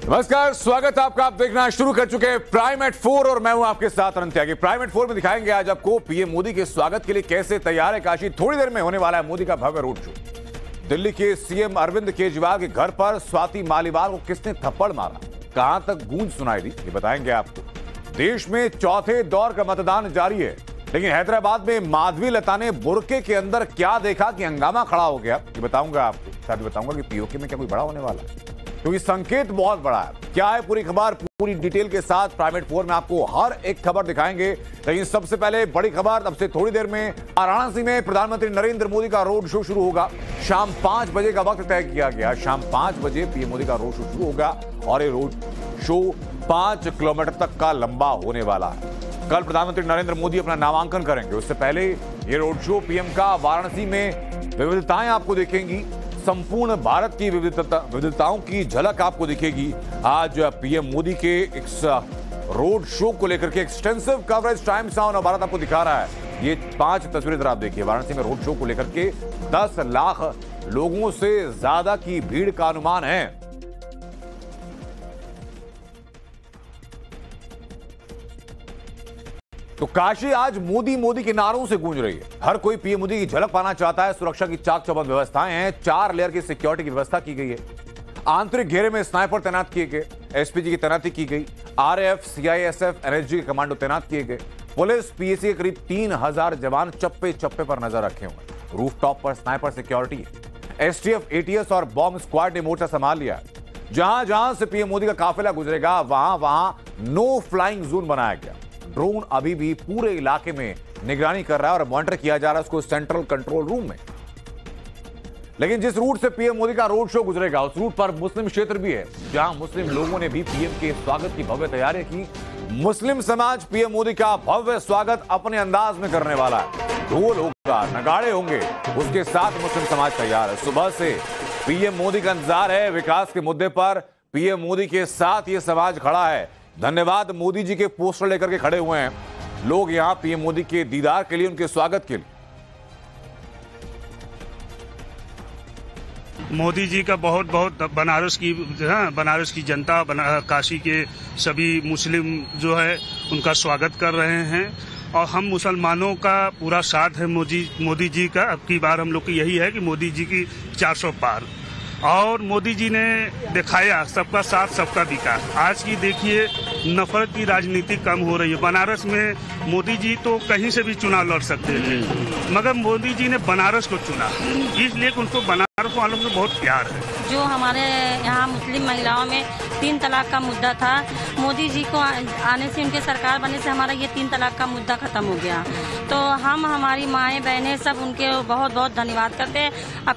नमस्कार, स्वागत है आपका। आप देखना शुरू कर चुके हैं प्राइम एट 4 और मैं हूं आपके साथ अनंत त्यागी। प्राइम एट 4 में दिखाएंगे आज आपको पीएम मोदी के स्वागत के लिए कैसे तैयार है काशी। थोड़ी देर में होने वाला है मोदी का भव्य रोड शो। दिल्ली के सीएम अरविंद केजरीवाल के घर पर स्वाति मालीवाल को किसने थप्पड़ मारा, कहां तक गूंज सुनाई दी, ये बताएंगे आपको। देश में चौथे दौर का मतदान जारी है, लेकिन हैदराबाद में माधवी लता ने बुरके के अंदर क्या देखा कि हंगामा खड़ा हो गया, ये बताऊंगा आपको। साथ ही बताऊंगा कि पीओके में क्या कोई बड़ा होने वाला है, क्योंकि संकेत बहुत बड़ा है। क्या है पूरी खबर, पूरी डिटेल के साथ प्राइम एट 4 में आपको हर एक खबर दिखाएंगे। लेकिन सबसे पहले बड़ी खबर, अब से थोड़ी देर में वाराणसी में प्रधानमंत्री नरेंद्र मोदी का रोड शो शुरू होगा। शाम 5 बजे का वक्त तय किया गया। शाम 5 बजे पीएम मोदी का रोड शो शुरू होगा और ये रोड शो 5 किलोमीटर तक का लंबा होने वाला है। कल प्रधानमंत्री नरेंद्र मोदी अपना नामांकन करेंगे, उससे पहले ये रोड शो पीएम का वाराणसी में विविधताएं आपको दिखेंगी। संपूर्ण भारत की विविधताओं की झलक आपको दिखेगी। आज पीएम मोदी के इस रोड शो को लेकर के extensive coverage times of Bharat आपको दिखा रहा है। ये 5 तस्वीरें जरा आप देखिए। वाराणसी में रोड शो को लेकर के 10 लाख लोगों से ज्यादा की भीड़ का अनुमान है। तो काशी आज मोदी मोदी के नारों से गूंज रही है। हर कोई पीएम मोदी की झलक पाना चाहता है। सुरक्षा की चाक चौबंद व्यवस्थाएं हैं। 4 लेयर की सिक्योरिटी की व्यवस्था की गई है। आंतरिक घेरे में स्नाइपर तैनात किए गए, एसपीजी की तैनाती की गई, आरएएफ, सीआईएसएफ, एनएसजी के कमांडो तैनात किए गए। पुलिस, पीएसी के करीब 3000 जवान चप्पे चप्पे पर नजर रखे हुए। रूफटॉप पर स्नाइपर सिक्योरिटी है। एसटीएफ, एटीएस और बॉम्ब स्क्वाड ने मोर्चा संभाल लिया। जहां जहां से पीएम मोदी का काफिला गुजरेगा वहां वहां नो फ्लाइंग जोन बनाया गया। ड्रोन अभी भी पूरे इलाके में निगरानी कर रहा है और मॉनिटर किया जा रहा है उसको सेंट्रल कंट्रोल रूम में। लेकिन जिस रूट से पीएम मोदी का रोड शो गुजरेगा उस रूट पर मुस्लिम क्षेत्र भी है, जहां मुस्लिम लोगों ने भी पीएम के स्वागत की भव्य तैयारी की। मुस्लिम समाज पीएम मोदी का भव्य स्वागत अपने अंदाज में करने वाला है। ढोल होगा, नगाड़े होंगे, उसके साथ मुस्लिम समाज तैयार है। सुबह से पीएम मोदी का इंतजार है। विकास के मुद्दे पर पीएम मोदी के साथ ये समाज खड़ा है। धन्यवाद मोदी जी के पोस्टर लेकर के खड़े हुए हैं लोग यहां पीएम मोदी के दीदार के लिए, उनके स्वागत के लिए। मोदी जी का बहुत बहुत बनारस की जनता, काशी के सभी मुस्लिम जो है उनका स्वागत कर रहे हैं और हम मुसलमानों का पूरा साथ है मोदी जी का। अब की बार हम लोग की यही है कि मोदी जी की 400 पार। और मोदी जी ने दिखाया सबका साथ सबका विकास। आज की देखिए नफरत की राजनीति कम हो रही है। बनारस में मोदी जी तो कहीं से भी चुनाव लड़ सकते थे, मगर मोदी जी ने बनारस को चुना, इसलिए उनको बनारस वालों से बहुत प्यार है। जो हमारे यहाँ मुस्लिम महिलाओं में 3 तलाक का मुद्दा था, मोदी जी को आने से, उनके सरकार बनने से हमारा ये 3 तलाक का मुद्दा खत्म हो गया। तो हम, हमारी माएँ बहनें सब उनके बहुत बहुत धन्यवाद करते हैं। अब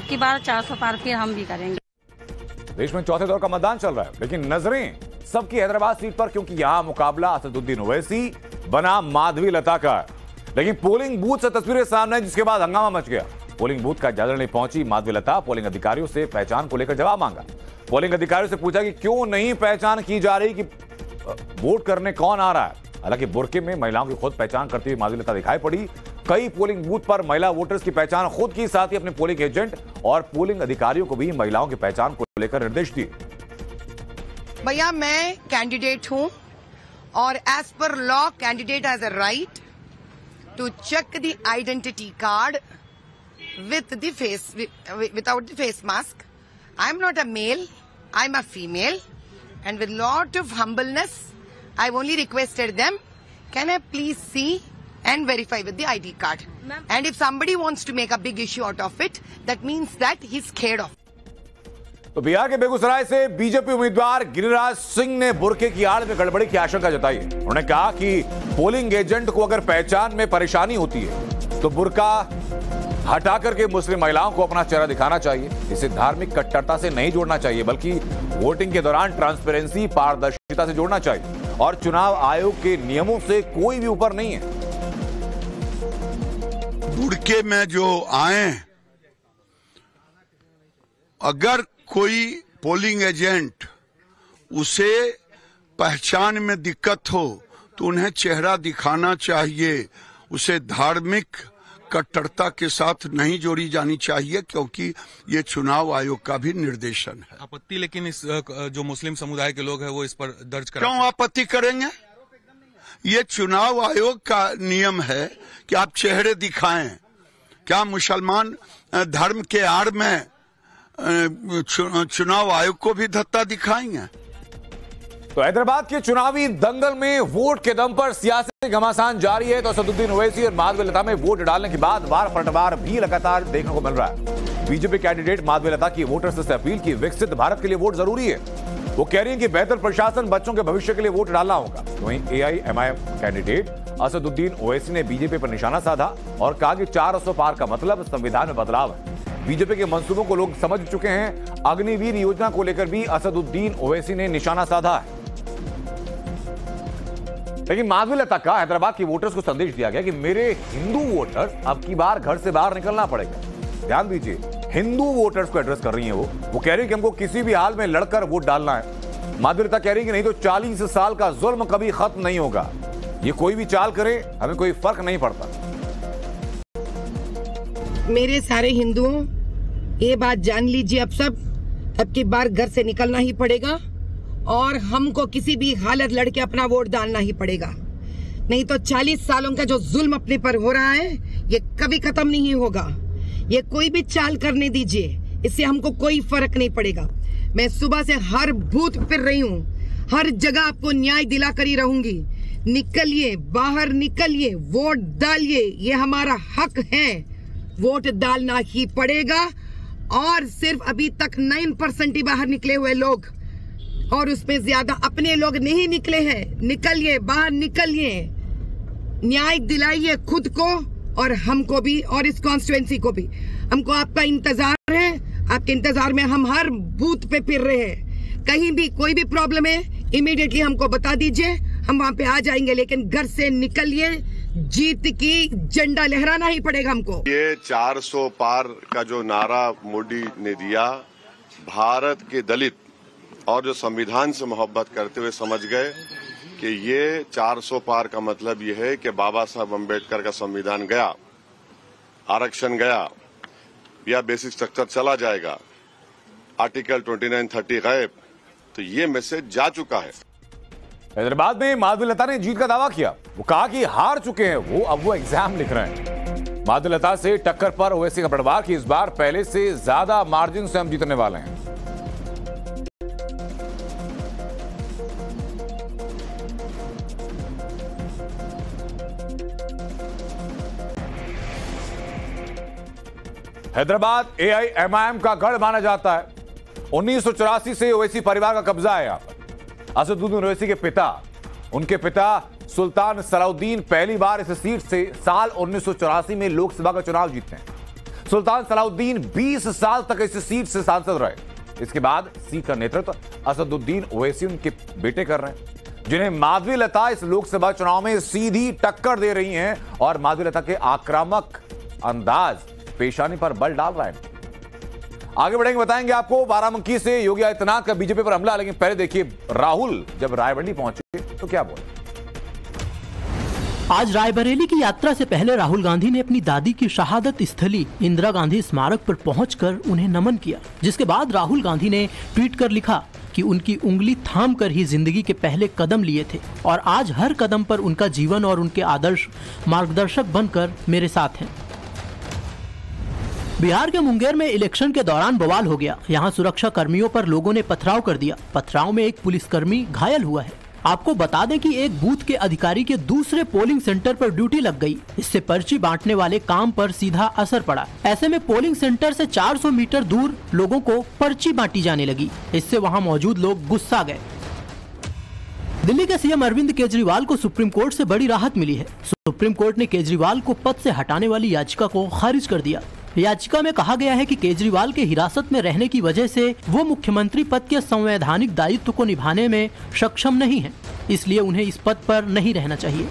की बार 400 पार फिर हम भी करेंगे। देश में चौथे दौर का मतदान चल रहा है, लेकिन नजरें सबकी हैदराबाद सीट पर, क्योंकि यहां मुकाबला असदुद्दीन ओवैसी बना माधवी लता का। लेकिन पोलिंग बूथ से तस्वीरें सामने, जिसके बाद हंगामा मच गया। पोलिंग बूथ का जादर नहीं पहुंची माधवी लता। पोलिंग अधिकारियों से पहचान को लेकर जवाब मांगा। पोलिंग अधिकारियों से पूछा कि क्यों नहीं पहचान की जा रही, कि वोट करने कौन आ रहा है। हालांकि बुरके में महिलाओं की खुद पहचान करती हुई माधवी लता दिखाई पड़ी। कई पोलिंग बूथ पर महिला वोटर्स की पहचान खुद की, साथ ही अपने पोलिंग एजेंट और पोलिंग अधिकारियों को भी महिलाओं की पहचान को लेकर निर्देश दिए। भैया, मैं कैंडिडेट हूं और as per law candidate has a right to check the identity card with the face, without the face mask. I am not a male, I am a female, and with lot of humbleness I only requested them, can I please see and verify with the ID card. And if somebody wants to make a big issue out of it, that means that he's scared of. तो बिहार के बेगूसराय से BJP उम्मीदवार गिरिराज सिंह ने बुरके की आड़ में गड़बड़ी की आशंका जताई है। उन्होंने कहा कि पोलिंग एजेंट को अगर पहचान में परेशानी होती है तो बुरका हटा करके मुस्लिम महिलाओं को अपना चेहरा दिखाना चाहिए। इसे धार्मिक कट्टरता से नहीं जोड़ना चाहिए, बल्कि वोटिंग के दौरान ट्रांसपेरेंसी, पारदर्शिता से जोड़ना चाहिए। और चुनाव आयोग के नियमों से कोई भी ऊपर नहीं है। बुरके में जो आए, अगर कोई पोलिंग एजेंट उसे पहचान में दिक्कत हो तो उन्हें चेहरा दिखाना चाहिए। उसे धार्मिक कट्टरता के साथ नहीं जोड़ी जानी चाहिए, क्योंकि ये चुनाव आयोग का भी निर्देशन है। आपत्ति लेकिन इस जो मुस्लिम समुदाय के लोग हैं वो इस पर दर्ज करा। क्यों आपत्ति करेंगे? ये चुनाव आयोग का नियम है कि आप चेहरे दिखाएं। क्या मुसलमान धर्म के आड़ में चुनाव आयोग को भी धत्ता दिखाएंगे? तो हैदराबाद के चुनावी दंगल में वोट के दम पर सियासी घमासान जारी है। तो असदुद्दीन ओवैसी और माधवीलता में वोट डालने के बाद वार पलटवार भी लगातार देखने को मिल रहा है। बीजेपी कैंडिडेट माधवीलता की वोटर्स से अपील की विकसित भारत के लिए वोट जरूरी है। वो कह रही है कि बेहतर प्रशासन, बच्चों के भविष्य के लिए वोट डालना होगा। वहीं AIMIM कैंडिडेट असदुद्दीन ओवैसी ने बीजेपी पर निशाना साधा और कहा कि 400 पार का मतलब संविधान में बदलाव है। बीजेपी के मंसूबों को लोग समझ चुके हैं। अग्निवीर योजना को लेकर भी असदुद्दीन ओवैसी ने निशाना साधा है। लेकिन माधवीलता का हैदराबाद के वोटर्स को संदेश दिया गया कि मेरे हिंदू वोटर्स अब की बार घर से बाहर निकलना पड़ेगा। ध्यान दीजिए, हिंदू वोटर्स को एड्रेस कर रही हैं। वो कह रही है कि हमको किसी भी हाल में लड़कर वोट डालना है। माधवीलता कह रही है कि नहीं तो 40 साल का जुल्म कभी खत्म नहीं होगा। ये कोई भी चाल करे, हमें कोई फर्क नहीं पड़ता। मेरे सारे हिंदुओं, ये बात जान लीजिए, अब की बार घर से निकलना ही पड़ेगा और हमको किसी भी हालत लड़के अपना वोट डालना ही पड़ेगा। नहीं तो 40 सालों का जो जुल्म अपने पर हो रहा है ये कभी खत्म नहीं होगा। ये कोई भी चाल करने दीजिए, इससे हमको कोई फर्क नहीं पड़ेगा। मैं सुबह से हर बूथ फिर रही हूँ, हर जगह आपको न्याय दिला कर ही रहूंगी। निकलिए, बाहर निकलिए, वोट डालिए, ये हमारा हक है। वोट डालना ही पड़ेगा। और सिर्फ अभी तक 9% ही बाहर निकले हुए लोग, और उसमें ज्यादा अपने लोग नहीं निकले हैं। निकलिए, बाहर निकलिए, न्याय दिलाइए खुद को और हमको भी और इस कॉन्स्टिट्यूएंसी को भी। हमको आपका इंतजार है, आपके इंतजार में हम हर बूथ पे फिर रहे हैं। कहीं भी कोई भी प्रॉब्लम है इमीडिएटली हमको बता दीजिए, हम वहां पे आ जाएंगे। लेकिन घर से निकलिए, जीत की झंडा लहराना ही पड़ेगा हमको। ये 400 पार का जो नारा मोदी ने दिया, भारत के दलित और जो संविधान से मोहब्बत करते हुए समझ गए कि ये 400 पार का मतलब ये है कि बाबा साहब अम्बेडकर का संविधान गया, आरक्षण गया, या बेसिक स्ट्रक्चर चला जाएगा, आर्टिकल 29-30 गायब। तो ये मैसेज जा चुका है। हैदराबाद में माधवीलता ने जीत का दावा किया। वो कहा कि हार चुके हैं वो, अब वो एग्जाम लिख रहे हैं। माधवीलता से टक्कर पर ओवैसी का पलटवार कि इस बार पहले से ज्यादा मार्जिन से हम जीतने वाले हैं। हैदराबाद AIMIM का गढ़ माना जाता है। 1984 से ओवैसी परिवार का कब्जा है यहां पर। असदुद्दीन ओवैसी के पिता, उनके पिता सुल्तान सलाउद्दीन पहली बार इस सीट से साल 1984 में लोकसभा का चुनाव जीतते हैं। सुल्तान सलाउद्दीन 20 साल तक इस सीट से सांसद रहे। इसके बाद सीट का नेतृत्व असदुद्दीन ओवैसी उनके बेटे कर रहे हैं, जिन्हें माधवीलता इस लोकसभा चुनाव में सीधी टक्कर दे रही हैं। और माधवीलता के आक्रामक अंदाज पेशानी पर बल डाल रहा है। आगे बढ़ेंगे, बताएंगे आपको। बाराबंकी से योगी आदित्यनाथ का बीजेपी पर हमला। लेकिन पहले देखिए, राहुल जब रायबरेली पहुंचे तो क्या बोले। आज रायबरेली की यात्रा से पहले राहुल गांधी ने अपनी दादी की शहादत स्थली इंदिरा गांधी स्मारक पर पहुंचकर उन्हें नमन किया, जिसके बाद राहुल गांधी ने ट्वीट कर लिखा कि उनकी उंगली थाम कर ही जिंदगी के पहले कदम लिए थे और आज हर कदम पर उनका जीवन और उनके आदर्श मार्गदर्शक बनकर मेरे साथ हैं। बिहार के मुंगेर में इलेक्शन के दौरान बवाल हो गया। यहां सुरक्षा कर्मियों पर लोगों ने पथराव कर दिया। पथराव में एक पुलिसकर्मी घायल हुआ है। आपको बता दें कि एक बूथ के अधिकारी के दूसरे पोलिंग सेंटर पर ड्यूटी लग गई। इससे पर्ची बांटने वाले काम पर सीधा असर पड़ा। ऐसे में पोलिंग सेंटर से 400 मीटर दूर लोगों को पर्ची बांटी जाने लगी। इससे वहां मौजूद लोग गुस्सा गए। दिल्ली के सीएम अरविंद केजरीवाल को सुप्रीम कोर्ट से बड़ी राहत मिली है। सुप्रीम कोर्ट ने केजरीवाल को पद से हटाने वाली याचिका को खारिज कर दिया। याचिका में कहा गया है कि केजरीवाल के हिरासत में रहने की वजह से वो मुख्यमंत्री पद के संवैधानिक दायित्व को निभाने में सक्षम नहीं है, इसलिए उन्हें इस पद पर नहीं रहना चाहिए।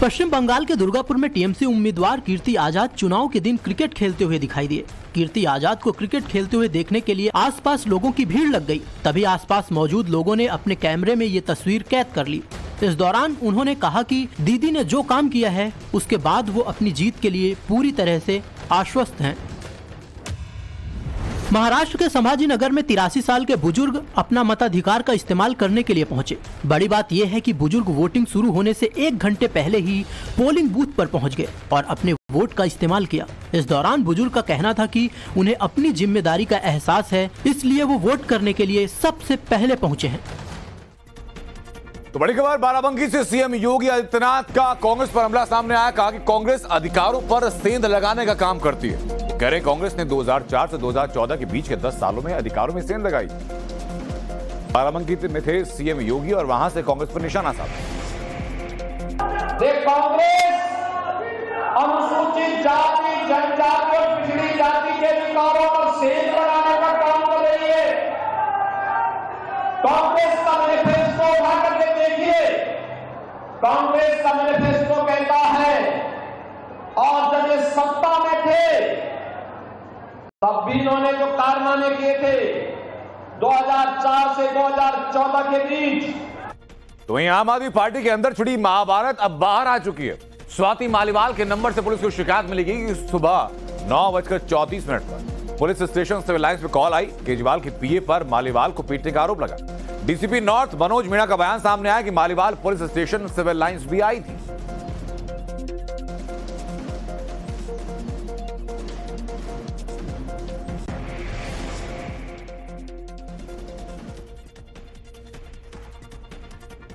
पश्चिम बंगाल के दुर्गापुर में टीएमसी उम्मीदवार कीर्ति आजाद चुनाव के दिन क्रिकेट खेलते हुए दिखाई दिए। कीर्ति आजाद को क्रिकेट खेलते हुए देखने के लिए आसपास लोगों की भीड़ लग गई। तभी आसपास मौजूद लोगों ने अपने कैमरे में ये तस्वीर कैद कर ली। इस दौरान उन्होंने कहा कि दीदी ने जो काम किया है उसके बाद वो अपनी जीत के लिए पूरी तरह से आश्वस्त हैं। महाराष्ट्र के संभाजी नगर में 83 साल के बुजुर्ग अपना मताधिकार का इस्तेमाल करने के लिए पहुंचे। बड़ी बात यह है कि बुजुर्ग वोटिंग शुरू होने से 1 घंटे पहले ही पोलिंग बूथ पर पहुंच गए और अपने वोट का इस्तेमाल किया। इस दौरान बुजुर्ग का कहना था कि उन्हें अपनी जिम्मेदारी का एहसास है, इसलिए वो वोट करने के लिए सबसे पहले पहुंचे हैं। तो बड़ी खबर बाराबंकी से सीएम योगी आदित्यनाथ का कांग्रेस पर हमला सामने आया। कहा कि कांग्रेस अधिकारों पर सेंध लगाने का काम करती है। कह रहे कांग्रेस ने 2004 से 2014 के बीच के 10 सालों में अधिकारों में सेंध लगाई। बाराबंकी में थे सीएम योगी और वहां से कांग्रेस पर निशाना साधा। कांग्रेस अनुसूचित जाति, जनजाति और पिछड़ी जाति के अधिकारों पर सेंध लगाने का काम कर रही है। कांग्रेस का मैनिफेस्टो उठा करके देखिए। कांग्रेस का मैनिफेस्टो कहता है, और जब ये सत्ता में थे तब भी इन्होंने जो कारनामे किए थे 2004 से 2014 के बीच। तो वहीं आम आदमी पार्टी के अंदर छिड़ी महाभारत अब बाहर आ चुकी है। स्वाति मालीवाल के नंबर से पुलिस को शिकायत मिली कि सुबह 9:34 पर पुलिस स्टेशन सिविल लाइंस पे कॉल आई। केजरीवाल के पीए पर मालीवाल को पीटने का आरोप लगा। डीसीपी नॉर्थ मनोज मीणा का बयान सामने आया कि Maliwal police station civil lines भी आई थी।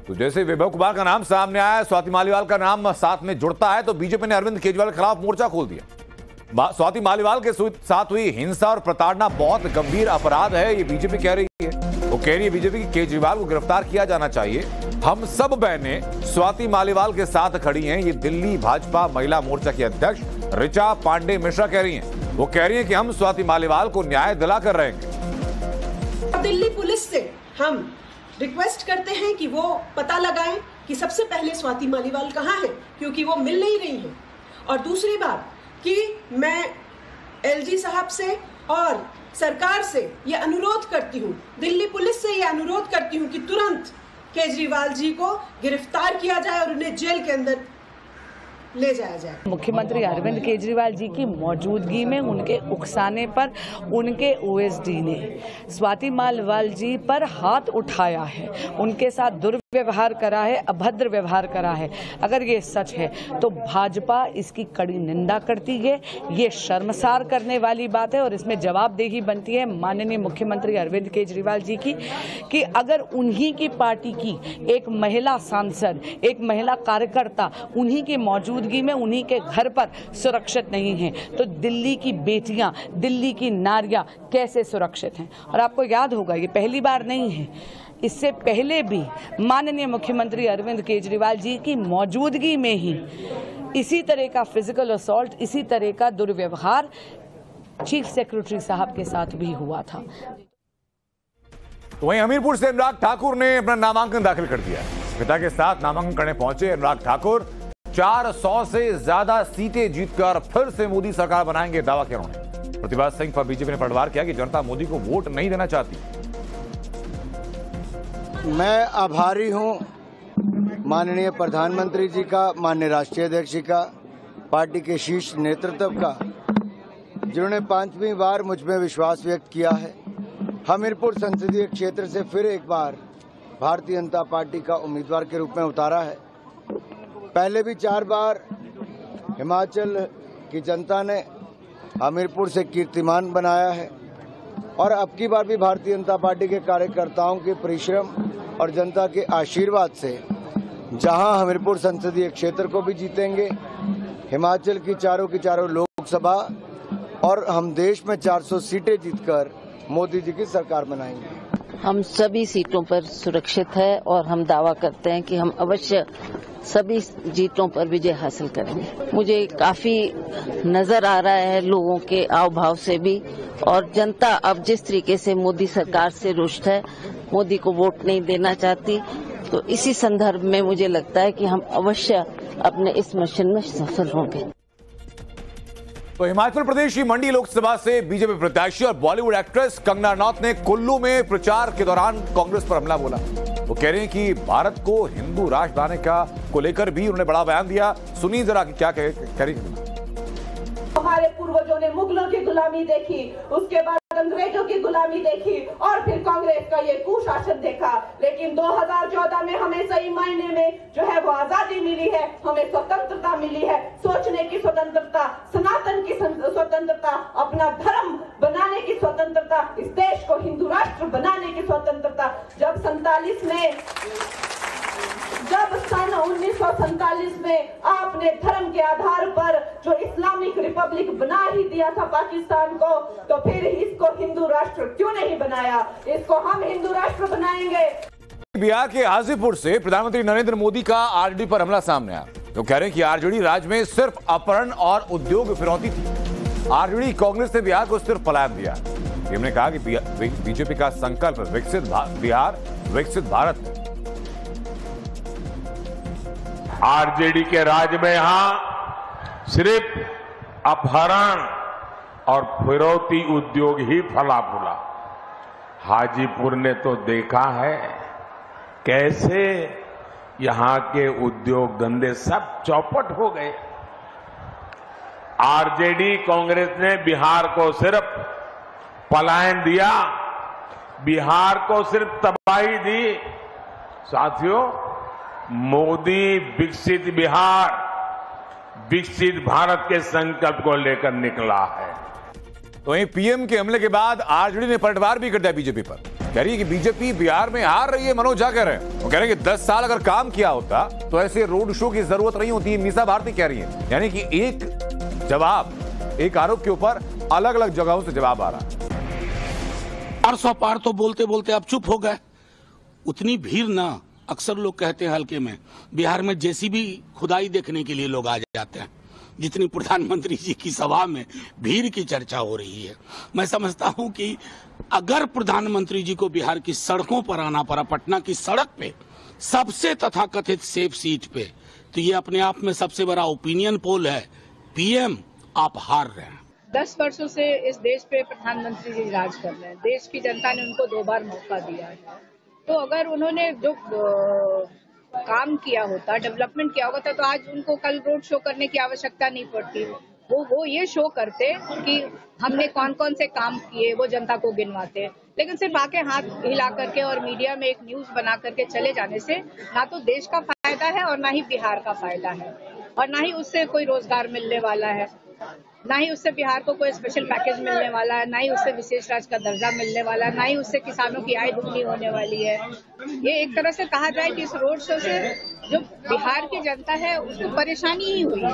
तो जैसे वैभव कुमार का नाम सामने आया, स्वाति मालीवाल का नाम साथ में जुड़ता है, तो बीजेपी ने अरविंद केजरीवाल के खिलाफ मोर्चा खोल दिया। स्वाति मालीवाल के साथ हुई हिंसा और प्रताड़ना बहुत गंभीर अपराध है, ये बीजेपी कह रही है। वो कह रही है बीजेपी की केजरीवाल को गिरफ्तार किया जाना चाहिए। हम सब बहनें स्वाति मालीवाल के साथ खड़ी हैं, ये दिल्ली भाजपा महिला मोर्चा की अध्यक्ष ऋचा पांडे मिश्रा कह रही हैं। वो कह रही हैं कि हम स्वाति मालीवाल को न्याय दिलाकर रहेंगे। दिल्ली पुलिस से हम रिक्वेस्ट करते हैं कि वो पता लगाएं कि सबसे पहले स्वाति मालीवाल कहाँ है, क्योंकि वो मिल नहीं रही है। और दूसरी बात कि मैं एलजी साहब से और सरकार से ये अनुरोध करती हूँ, दिल्ली पुलिस से ये अनुरोध करती हूँ कि तुरंत केजरीवाल जी को गिरफ्तार किया जाए और उन्हें जेल के अंदर ले जाया जाए। मुख्यमंत्री अरविंद केजरीवाल जी की मौजूदगी में उनके उकसाने पर उनके ओएसडी ने स्वाति मालीवाल जी पर हाथ उठाया है, उनके साथ दुर्व्यवहार करा है, अभद्र व्यवहार करा है। अगर ये सच है तो भाजपा इसकी कड़ी निंदा करती है। ये शर्मसार करने वाली बात है और इसमें जवाबदेही बनती है माननीय मुख्यमंत्री अरविंद केजरीवाल जी की कि अगर उन्हीं की पार्टी की एक महिला सांसद, एक महिला कार्यकर्ता उन्हीं की मौजूदगी में उन्हीं के घर पर सुरक्षित नहीं है, तो दिल्ली की बेटियां, दिल्ली की नारियां कैसे सुरक्षित हैं। और आपको याद होगा ये पहली बार नहीं है, इससे पहले भी माननीय मुख्यमंत्री अरविंद केजरीवाल जी की मौजूदगी में ही इसी तरह का फिजिकल असॉल्ट, इसी तरह का दुर्व्यवहार चीफ सेक्रेटरी साहब के साथ भी हुआ था। तो वहीं हमीरपुर से अनुराग ठाकुर ने अपना नामांकन दाखिल कर दिया। पिता के साथ नामांकन करने पहुंचे अनुराग ठाकुर 400 से ज्यादा सीटें जीतकर फिर से मोदी सरकार बनाएंगे, दावा किया उन्होंने। प्रतिभा सिंह पर बीजेपी ने पलटवार किया कि जनता मोदी को वोट नहीं देना चाहती। मैं आभारी हूं माननीय प्रधानमंत्री जी का, माननीय राष्ट्रीय अध्यक्ष जी का, पार्टी के शीर्ष नेतृत्व का, जिन्होंने 5वीं बार मुझ में विश्वास व्यक्त किया है। हमीरपुर संसदीय क्षेत्र से फिर एक बार भारतीय जनता पार्टी का उम्मीदवार के रूप में उतारा है। पहले भी 4 बार हिमाचल की जनता ने हमीरपुर से कीर्तिमान बनाया है और अब की बार भी भारतीय जनता पार्टी के कार्यकर्ताओं के परिश्रम और जनता के आशीर्वाद से जहां हमीरपुर संसदीय क्षेत्र को भी जीतेंगे, हिमाचल की चारों लोकसभा और हम देश में 400 सीटें जीतकर मोदी जी की सरकार बनाएंगे। हम सभी सीटों पर सुरक्षित है और हम दावा करते हैं कि हम अवश्य सभी जीतों पर विजय हासिल करेंगे। मुझे काफी नजर आ रहा है लोगों के आव भाव से भी, और जनता अब जिस तरीके से मोदी सरकार से रुष्ट है, मोदी को वोट नहीं देना चाहती, तो इसी संदर्भ में मुझे लगता है कि हम अवश्य अपने इस मिशन में सफल होंगे। तो हिमाचल प्रदेश की मंडी लोकसभा से बीजेपी प्रत्याशी और बॉलीवुड एक्ट्रेस कंगना रनौत ने कुल्लू में प्रचार के दौरान कांग्रेस पर हमला बोला। वो कह रहे हैं कि भारत को हिंदू राष्ट्र बनाने को लेकर भी उन्होंने बड़ा बयान दिया। सुनिए जरा कि क्या कह रही है। हमारे पूर्वजों ने मुगलों की गुलामी देखी, उसके बाद अंग्रेजों की गुलामी देखी और फिर कांग्रेस का ये कुशासन देखा। लेकिन 2014 में हमें सही मायने में जो है वो आजादी मिली है, हमें स्वतंत्रता मिली है, सोचने की स्वतंत्रता, सनातन की स्वतंत्रता, अपना धर्म बनाने की स्वतंत्रता, इस देश को हिंदू राष्ट्र बनाने की स्वतंत्रता। जब सन 1947 में आपने धर्म के आधार पर जो इस्लामिक रिपब्लिक बना ही दिया था पाकिस्तान को, तो फिर इसको हिंदू राष्ट्र क्यों नहीं बनाया? इसको हम हिंदू राष्ट्र बनाएंगे। बिहार के हाजीपुर से प्रधानमंत्री नरेंद्र मोदी का आरजेडी पर हमला सामने आया। तो कह रहे हैं कि आरजेडी राज्य में सिर्फ अपहरण और उद्योग फिरौती थी। आरजेडी कांग्रेस ने बिहार को सिर्फ पलायन दिया। हमने कहा कि बीजेपी का संकल्प विकसित बिहार विकसित भारत। आरजेडी के राज में यहां सिर्फ अपहरण और फिरौती उद्योग ही फला फूला। हाजीपुर ने तो देखा है कैसे यहां के उद्योग धंधे सब चौपट हो गए। आरजेडी कांग्रेस ने बिहार को सिर्फ पलायन दिया, बिहार को सिर्फ तबाही दी। साथियों, मोदी विकसित बिहार विकसित भारत के संकल्प को लेकर निकला है। तो वहीं पीएम के हमले के बाद आरजेडी ने पलटवार भी कर दिया बीजेपी पर। कह रही है कि बीजेपी बिहार में हार रही है। मनोज झा कह रहे हैं, वो कह रहे हैं कि 10 साल अगर काम किया होता तो ऐसे रोड शो की जरूरत नहीं होती। मीसा भारती कह रही है, यानी कि एक आरोप के ऊपर अलग अलग जगहों से जवाब आ रहा है। 400 पार तो बोलते बोलते अब चुप हो गए। उतनी भीड़ ना, अक्सर लोग कहते हैं हल्के में, बिहार में जेसीबी खुदाई देखने के लिए लोग आ जाते हैं, जितनी प्रधानमंत्री जी की सभा में भीड़ की चर्चा हो रही है। मैं समझता हूं कि अगर प्रधानमंत्री जी को बिहार की सड़कों पर आना पड़ा, पटना की सड़क पे सबसे तथाकथित सेफ सीट पे, तो ये अपने आप में सबसे बड़ा ओपिनियन पोल है। पीएम आप हार रहे हैं। 10 वर्षों से इस देश पे प्रधानमंत्री जी राज कर रहे हैं। देश की जनता ने उनको 2 बार मौका दिया है। तो अगर उन्होंने जो काम किया होता, डेवलपमेंट किया होता, तो आज उनको कल रोड शो करने की आवश्यकता नहीं पड़ती। वो ये शो करते कि हमने कौन कौन से काम किए, वो जनता को गिनवाते। लेकिन सिर्फ आके हाथ हिला करके और मीडिया में एक न्यूज बना करके चले जाने से ना तो देश का फायदा है और ना ही बिहार का फायदा है, और ना ही उससे कोई रोजगार मिलने वाला है, ना ही उससे बिहार को कोई स्पेशल पैकेज मिलने वाला है, ना ही उससे विशेष राज्य का दर्जा मिलने वाला है, ना ही उससे किसानों की आय दुगनी होने वाली है। ये एक तरह से कहा जाए कि इस रोड शो से जो बिहार की जनता है उसको परेशानी ही हुई है।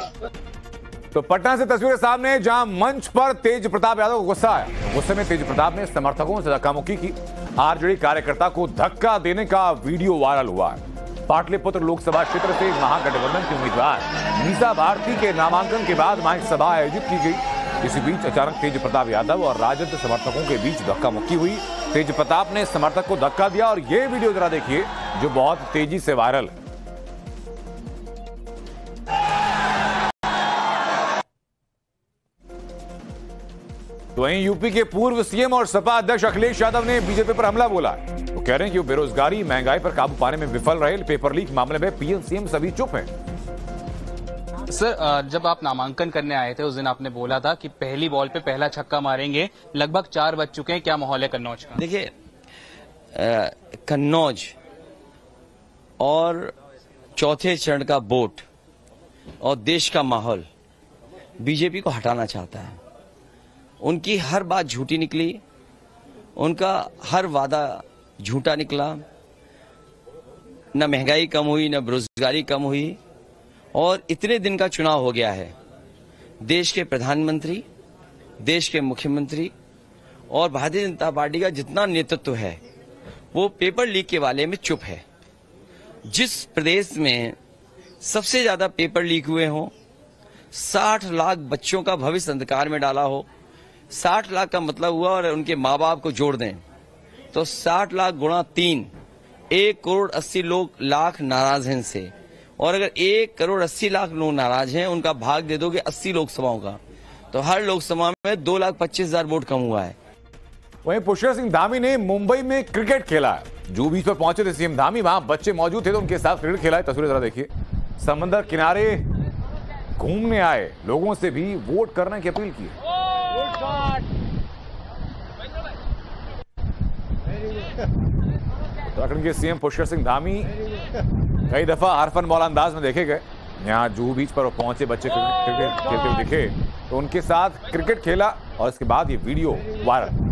तो पटना से तस्वीरें सामने, जहां मंच पर तेज प्रताप यादव को गुस्सा आया। गुस्से में तेज प्रताप ने समर्थकों से धक्कामुक्की की। आरजेडी कार्यकर्ता को धक्का देने का वीडियो वायरल हुआ है। पाटलिपुत्र लोकसभा क्षेत्र से महागठबंधन की उम्मीदवार मीसा भारती के नामांकन के बाद वहां एक सभा आयोजित की गई। इसी बीच अचानक तेज प्रताप यादव और राजद समर्थकों के बीच धक्का मुक्की हुई। तेज प्रताप ने समर्थक को धक्का दिया और ये वीडियो जरा देखिए जो बहुत तेजी से वायरल है। तो वहीं यूपी के पूर्व सीएम और सपा अध्यक्ष अखिलेश यादव ने बीजेपी पर हमला बोला। वो कह रहे हैं कि वो बेरोजगारी महंगाई पर काबू पाने में विफल रहे। पेपर लीक मामले में पीएम सीएम सभी चुप हैं। सर, जब आप नामांकन करने आए थे उस दिन आपने बोला था कि पहली बॉल पे पहला छक्का मारेंगे। लगभग 4 बज चुके हैं, क्या माहौल है कन्नौज का? देखिए, कन्नौज और चौथे चरण का वोट और देश का माहौल बीजेपी को हटाना चाहता है। उनकी हर बात झूठी निकली, उनका हर वादा झूठा निकला। न महंगाई कम हुई, न बेरोजगारी कम हुई, और इतने दिन का चुनाव हो गया है। देश के प्रधानमंत्री, देश के मुख्यमंत्री और भारतीय जनता पार्टी का जितना नेतृत्व है वो पेपर लीक के वाले में चुप है। जिस प्रदेश में सबसे ज्यादा पेपर लीक हुए हों, 60 लाख बच्चों का भविष्य अंधकार में डाला हो, 60 लाख का मतलब हुआ और उनके माँ बाप को जोड़ दें तो 60 लाख गुणा 3, 1 करोड़ 80 लाख नाराज हैं इनसे। और अगर 1 करोड़ 80 लाख लोग नाराज हैं, उनका भाग दे दोगे 80 लोकसभाओं का, तो हर लोकसभा में 2,25,000 वोट कम हुआ है। वहीं पुष्कर सिंह धामी ने मुंबई में क्रिकेट खेला है। जुहू बीच पर पहुंचे थे सीएम धामी, वहां बच्चे मौजूद थे तो उनके साथ क्रिकेट खेला है। तस्वीरें जरा देखिए। समंदर किनारे घूमने आए लोगों से भी वोट करने की अपील की। उत्तराखंड के सीएम पुष्कर सिंह धामी कई दफा हरफन मौला अंदाज में देखे गए। यहाँ जुहू बीच पर पहुंचे बच्चे क्रिकेट खेलते हुए दिखे तो उनके साथ क्रिकेट खेला और इसके बाद ये वीडियो वायरल।